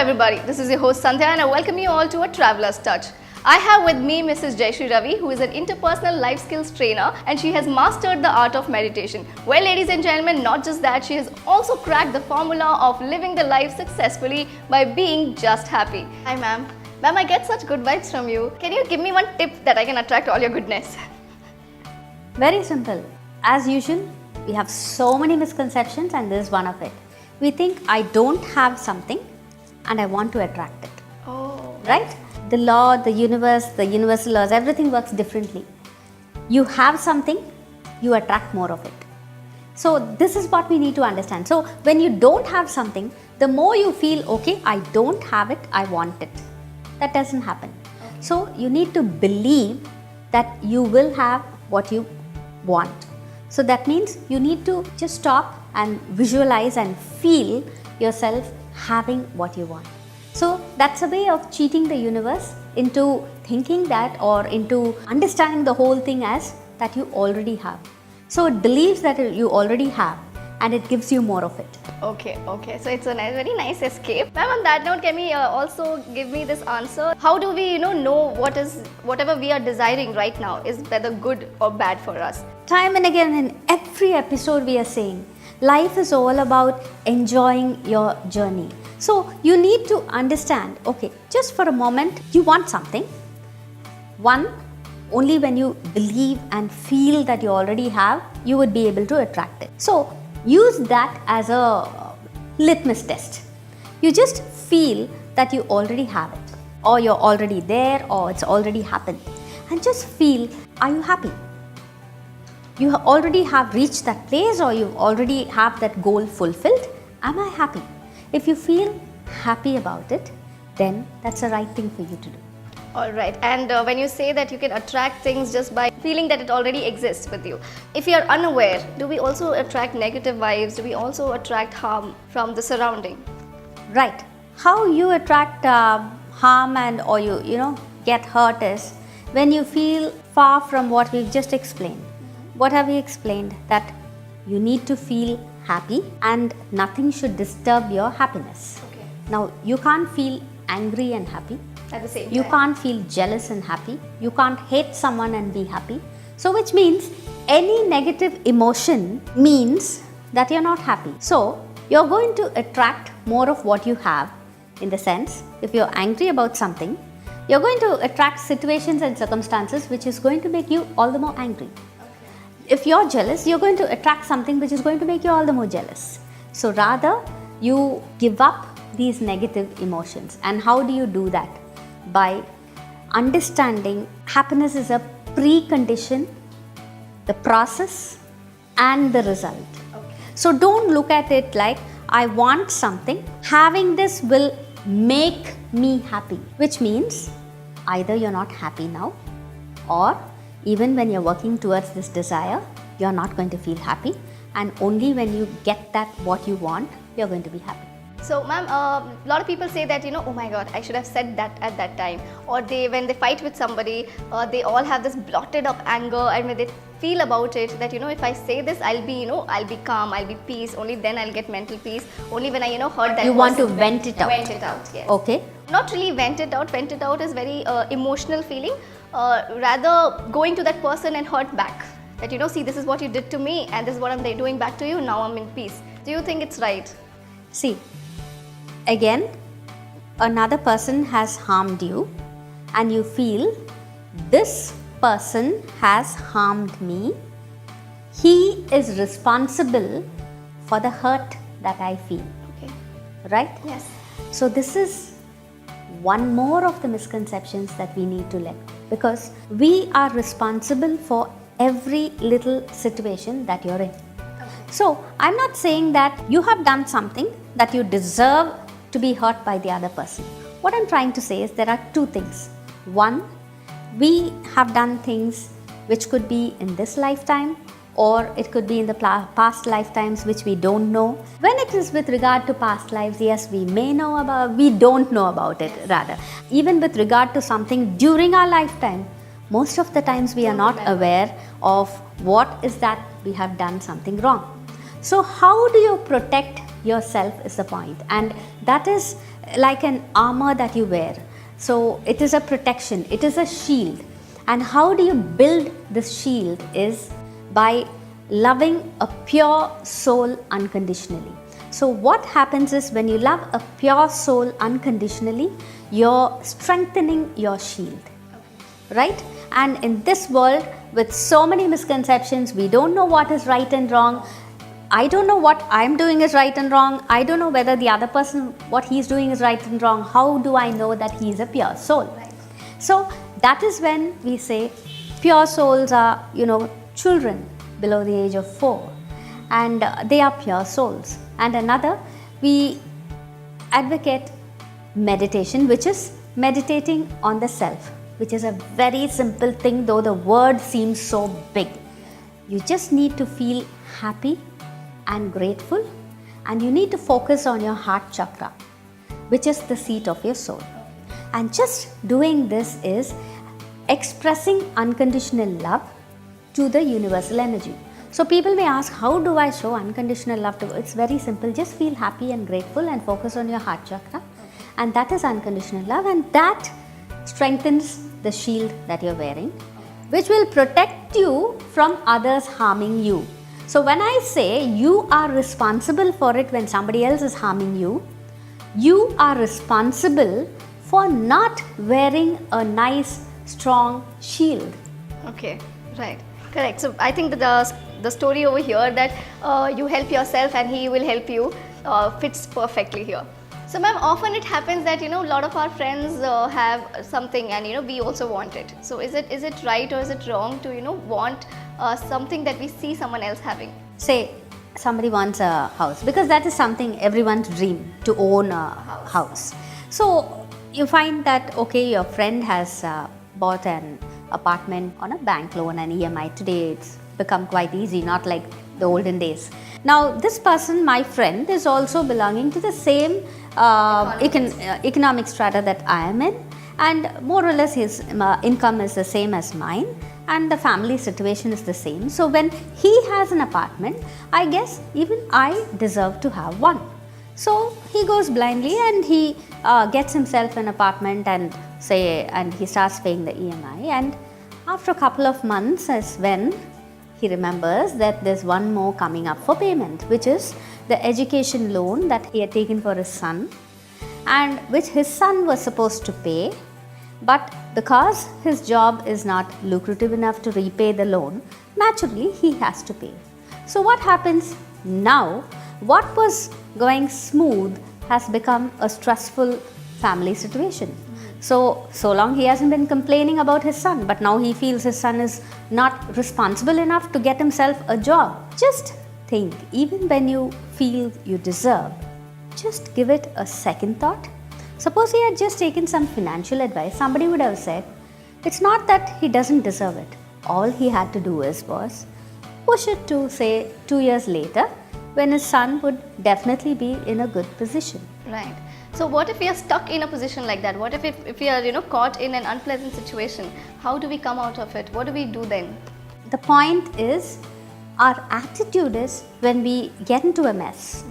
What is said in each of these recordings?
everybody, this is your host Sandhya and I welcome you all to a Traveler's Touch. I have with me Mrs. Jayashree Ravi, who is an interpersonal life skills trainer and she has mastered the art of meditation. Well, ladies and gentlemen, not just that, she has also cracked the formula of living the life successfully by being just happy. Hi ma'am. Ma'am, I get such good vibes from you. Can you give me one tip that I can attract all your goodness? Very simple. As usual, we have so many misconceptions and this is one of it. We think I don't have something and I want to attract it. Oh. Right? The law, the universe, the universal laws, everything works differently. You have something, you attract more of it. So this is what we need to understand. So when you don't have something, the more you feel, okay, I don't have it, I want it. That doesn't happen. Okay. So you need to believe that you will have what you want. So that means you need to just stop and visualize and feel yourself having what you want. So that's a way of cheating the universe into thinking that or into understanding the whole thing as that you already have. So it believes that you already have and it gives you more of it. Okay. So it's a very nice escape. Ma'am, on that note, can we also give me this answer? How do we, know whatever we are desiring right now is whether good or bad for us? Time and again in every episode we are saying, life is all about enjoying your journey. So you need to understand, okay, just for a moment, you want something. One, only when you believe and feel that you already have, you would be able to attract it. So use that as a litmus test. You just feel that you already have it, or you're already there, or it's already happened. And just feel, are you happy? You already have reached that place, or you already have that goal fulfilled. Am I happy? If you feel happy about it, then that's the right thing for you to do. Alright, and when you say that you can attract things just by feeling that it already exists with you, if you are unaware, do we also attract negative vibes? Do we also attract harm from the surrounding? Right. How you attract harm and or you get hurt is when you feel far from what we've just explained. What have we explained? That you need to feel happy and nothing should disturb your happiness. Okay. Now, you can't feel angry and happy. At the same time. You can't feel jealous and happy. You can't hate someone and be happy. So which means any negative emotion means that you're not happy. So you're going to attract more of what you have, in the sense, if you're angry about something, you're going to attract situations and circumstances which is going to make you all the more angry. If you're jealous, you're going to attract something which is going to make you all the more jealous. So rather, you give up these negative emotions. And how do you do that? By understanding happiness is a precondition, the process and the result. Okay. So don't look at it like I want something, having this will make me happy, which means either you're not happy now, or even when you're working towards this desire, you're not going to feel happy, and only when you get that what you want, you're going to be happy. So ma'am, a lot of people say that, oh my god, I should have said that at that time. Or when they fight with somebody, they all have this blotted up anger, and when they feel about it that, if I say this, I'll be calm, I'll be peace, only then I'll get mental peace, only when I, hurt that You person. want to vent it out. Vent it out, yes. Okay. Not really vent it out is very emotional feeling, rather going to that person and hurt back. That, see, this is what you did to me and this is what I'm doing back to you, now I'm in peace. Do you think it's right? See, again, another person has harmed you and you feel this person has harmed me. He is responsible for the hurt that I feel. Okay. Right? Yes. So this is one more of the misconceptions that we need to let go, because we are responsible for every little situation that you're in. Okay. So I'm not saying that you have done something that you deserve to be hurt by the other person. What I'm trying to say is there are two things. One, we have done things which could be in this lifetime, or it could be in the past lifetimes which we don't know. When it is with regard to past lives, yes, we may know about, we don't know about it rather. Even with regard to something during our lifetime, most of the times we are not aware of what is that we have done something wrong. So how do you protect yourself is the point, and that is like an armor that you wear. So it is a protection, it is a shield. And how do you build this shield is by loving a pure soul unconditionally. So what happens is, when you love a pure soul unconditionally, you're strengthening your shield, right? And in this world with so many misconceptions, we don't know what is right and wrong. I don't know what I'm doing is right and wrong. I don't know whether the other person, what he's doing is right and wrong. How do I know that he is a pure soul? Right. So that is when we say pure souls are, children below the age of 4, and they are pure souls. And another, we advocate meditation, which is meditating on the self, which is a very simple thing, though the word seems so big. You just need to feel happy and grateful, and you need to focus on your heart chakra, which is the seat of your soul. And just doing this is expressing unconditional love to the universal energy. So people may ask, how do I show unconditional love to? It's very simple. Just feel happy and grateful and focus on your heart chakra, and that is unconditional love, and that strengthens the shield that you're wearing, which will protect you from others harming you. So when I say you are responsible for it when somebody else is harming you, you are responsible for not wearing a nice strong shield. Okay, right, correct. So I think that the story over here that you help yourself and he will help you fits perfectly here. So ma'am, often it happens that a lot of our friends have something, and we also want it. So is it right or is it wrong to want something that we see someone else having? Say somebody wants a house, because that is something everyone's dream, to own a house. So you find that okay, your friend has bought an apartment on a bank loan and EMI. Today it's become quite easy, not like the olden days. Now this person, my friend, is also belonging to the same economic strata that I am in, and more or less his income is the same as mine, and the family situation is the same. So when he has an apartment, I guess even I deserve to have one. So he goes blindly and he gets himself an apartment and he starts paying the EMI, and after a couple of months is when he remembers that there's one more coming up for payment, which is the education loan that he had taken for his son, and which his son was supposed to pay, but because his job is not lucrative enough to repay the loan, naturally he has to pay. So what happens now? What was going smooth has become a stressful family situation. So long he hasn't been complaining about his son, but now he feels his son is not responsible enough to get himself a job. Just think, even when you feel you deserve, just give it a second thought. Suppose he had just taken some financial advice, somebody would have said, it's not that he doesn't deserve it. All he had to do was push it to say 2 years later, when his son would definitely be in a good position. Right. So what if we are stuck in a position like that? What if we are caught in an unpleasant situation? How do we come out of it? What do we do then? The point is, our attitude is, when we get into a mess,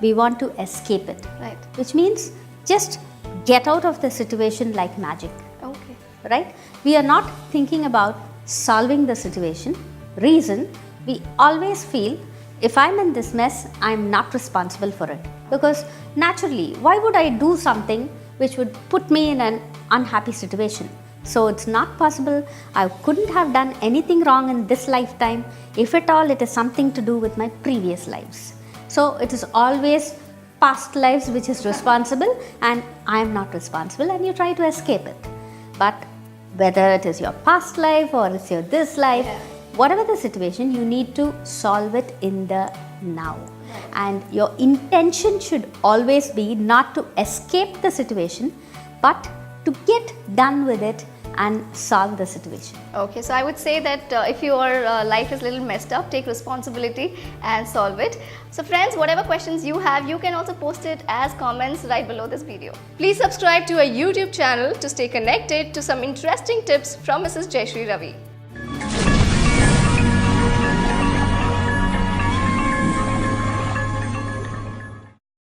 we want to escape it. Right. Which means just get out of the situation like magic. Okay. Right? We are not thinking about solving the situation. Reason, we always feel, if I'm in this mess, I'm not responsible for it. Because naturally, why would I do something which would put me in an unhappy situation? So it's not possible. I couldn't have done anything wrong in this lifetime. If at all, it is something to do with my previous lives. So it is always past lives which is responsible, and I am not responsible, and you try to escape it. But whether it is your past life or it's your this life, whatever the situation, you need to solve it in the now. And your intention should always be not to escape the situation, but to get done with it and solve the situation. Okay, so I would say that if your life is a little messed up, take responsibility and solve it. So friends, whatever questions you have, you can also post it as comments right below this video. Please subscribe to our YouTube channel to stay connected to some interesting tips from Mrs. Jayashree Ravi.